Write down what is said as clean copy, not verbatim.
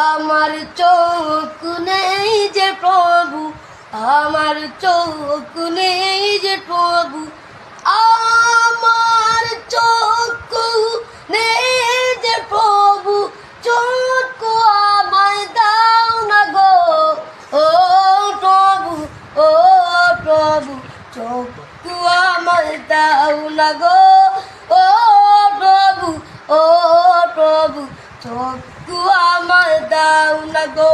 আমার চোখ নেই যে প্রভু, আমার চোখ নেই যে প্রভু, আমার চোখ নেই যে প্রভু, চোখ আমায় দাও না গো, ও প্রভু, ও প্রভু, চোখ আমায় দাও না গো, ও প্রভু, ও প্রভু, চোখ আমায় দাও না গো।